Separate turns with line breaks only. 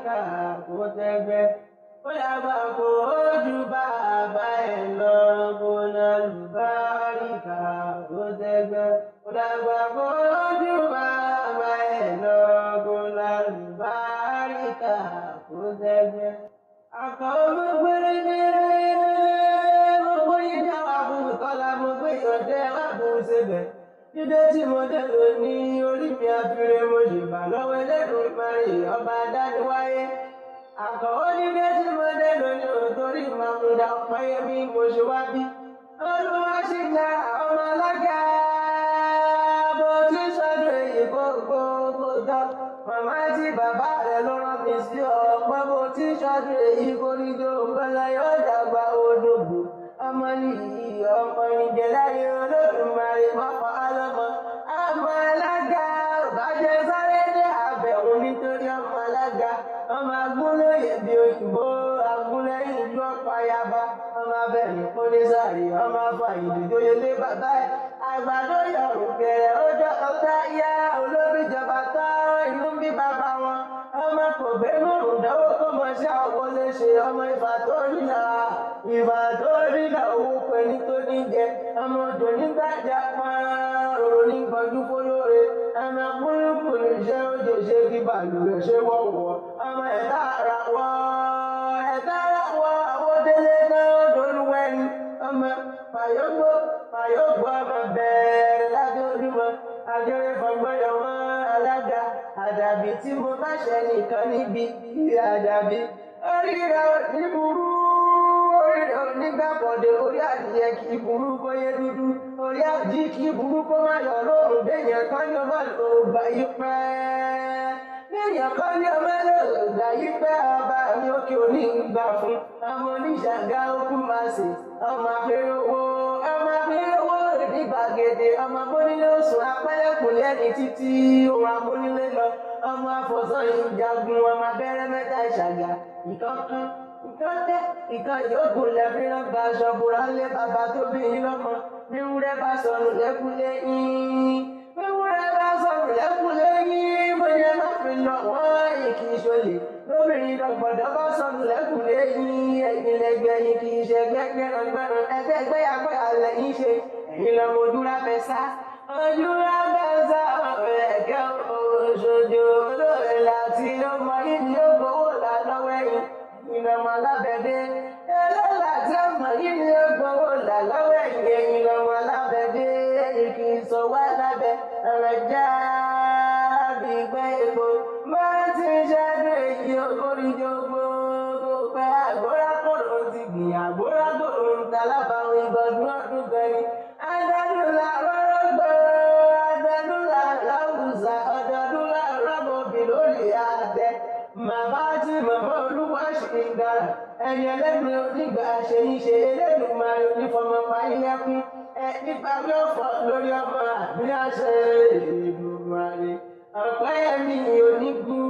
lálùbáríkà kó tẹ́gbẹ́. Ó dàgbà kó ju bàbá ẹ̀ lọ kó lálùbáríkà kó tẹ́gbẹ́. Ó dàgbà kó ju bàbá ẹ̀ lọ kó lálùbáríkà kó tẹ́gbẹ́. Àkàwé gbogbo gbogbo ìjà wà fún ìkọlà gbogbo ìyọ̀dẹ́ wà fún ìṣẹ̀bẹ̀. Dídé tí mo dé lò ní orí mi àfihàn mo sì bà lọ́wọ́ ẹlẹ́dùn ìparí ọba dániwáyé. Àkàwé dídé tí mo dé lò ní òtórí màmúdà ọ̀pẹ́yẹ bí mo ṣe wá bí. Olúwa sì gba ọmọ alága bó ti sọ́dọ̀ èyí gbogbo tọ́. Màmá tí bàbá rẹ̀ ló rán mi sí ọ̀pọ̀ bó ti sọ́dọ̀ èyí kórìdó gbọ́dọ̀ yóò dàgbà odògbò. Ọmọ nìyí ọmọ ìjẹ̀láyé Olódùmarè mọ́kàn álọ́mọ. Ọmọ alága bàjẹ́ sáré dé àbẹ̀wò nítorí ọmọ alága. Ọmọ agúnlóye bí òyìnbó agúnlẹ́yìn ìlú ọ̀pọ̀ ayaba. Ọmọ abẹ́rẹ́ pọ́nísàrí ọmọ afàyìndì tó yẹ lé bàbá ẹ̀. Àgbàdo yọrùn bẹ̀rẹ̀ ọjọ́ ọ̀tá yá olórí ìjọba tán inú bí bàbá wọn. Ọmọ kò bẹ́ẹ̀ dánwó kó mọ sí àwọn léṣe ọmọ ìfà tó rí náà owó pẹ̀lú tó ní jẹ. Ọmọ òjò nígbàjá pọ́n òrò ní gbọ́jú fólóore. Ọmọ kúrúkùrú iṣẹ́ òjò ṣe kí bàlùwẹ̀ ṣe wọ̀wọ̀. Ọmọ ẹ̀dá ara wọ́ àwọn délé náà dolúwẹ́ni. Ọmọ fàyọ́gbó ọmọ bẹ̀rẹ̀ láti ojúmọ́. Àjọyọ̀ fọgbọ́yọ̀ wọn alága. Àdàbí tí mo bá ṣẹ nìkan níbi ìyá àdàbí. Orí rẹ̀ ní burú orí rẹ̀ onígbàbọ̀dé orí adìyẹ kì í burú kó yé dúdú. Orí àjí kì í burú kó má yọ lóòrùn béèyàn kan ní ọmọ lògbà yí pẹ́. Béèyàn kan ní ọmọ lògbà yí pẹ́ ọba mi òkè òní gbà fún. Ọmọ oníṣàgá okú máa sè ọmọ àfẹ́rẹ́wó ní gbàgede. Ọmọ abónílé oṣù apẹ́lẹ́kùn lẹ́ni títí ohun abónílé lọ. Ọmọ afọ̀sán ìjagun ọmọ abẹ́rẹ́ mẹ́ta ìṣàgà. Ìkan yòókù lẹ́fíran gba aṣọ búra lé bàbá tó bí yín lọ́mọ. Bí wúrẹ́ bá sọnù lẹ́kúnlé yín. Bóyá má fi lọ wọ́n yìí kì í ṣolè. Lóbìnrin lọ́gbọ̀dọ̀ bá sọnù lẹ́kúnlé yín. Ẹ̀yin lẹ́gbẹ́ yín kì í ṣe gbẹ́gbẹ́rán ẹgbẹ́ yàgbẹ́ àlẹ́ yín ṣe. Ẹ̀yin lọ́mọ ojúra bẹ́sà ẹ̀kẹ́ òṣòjò olóòrè láti ọmọ yìí ó gbowó là lọ́wọ́ ẹ̀yìn. Ìlọ́mọ alábẹ́dé ẹlẹ́lá tí ọmọ yìí ó gbowó là lọ́wọ́ ẹ̀yìn. Ẹ̀yin lọ́mọ alábẹ́dé ẹ̀yìn kì í sọ wá lábẹ́ ẹ̀rẹ̀já bí gbẹ́ epo. Máa ti ṣáájú èyí ogóríjó gbogbo pẹ́ àgbórákòrò ti gbìn àgbórákòrò ń ta lábàáwọn ìgbọ̀dún ọdún gẹ̀ẹ́ni. Adádúlá rọ́rọ́gbọ́ adádúlá láwùsà ọ̀dọ́dúlá rọ́bọ̀bì lórí àtẹ. Màmá tí màmá olúwa ṣì ń dára. Ẹni ẹlẹ́gbẹ̀ẹ́ onígbà ṣe ń ṣe Elédùmarè onífọmọ pàílẹ́kún. Nípa bí ó fọ́ lórí ọmọ àbí àṣẹ Elédùmarè. Ọ̀pẹ́yẹmí onígun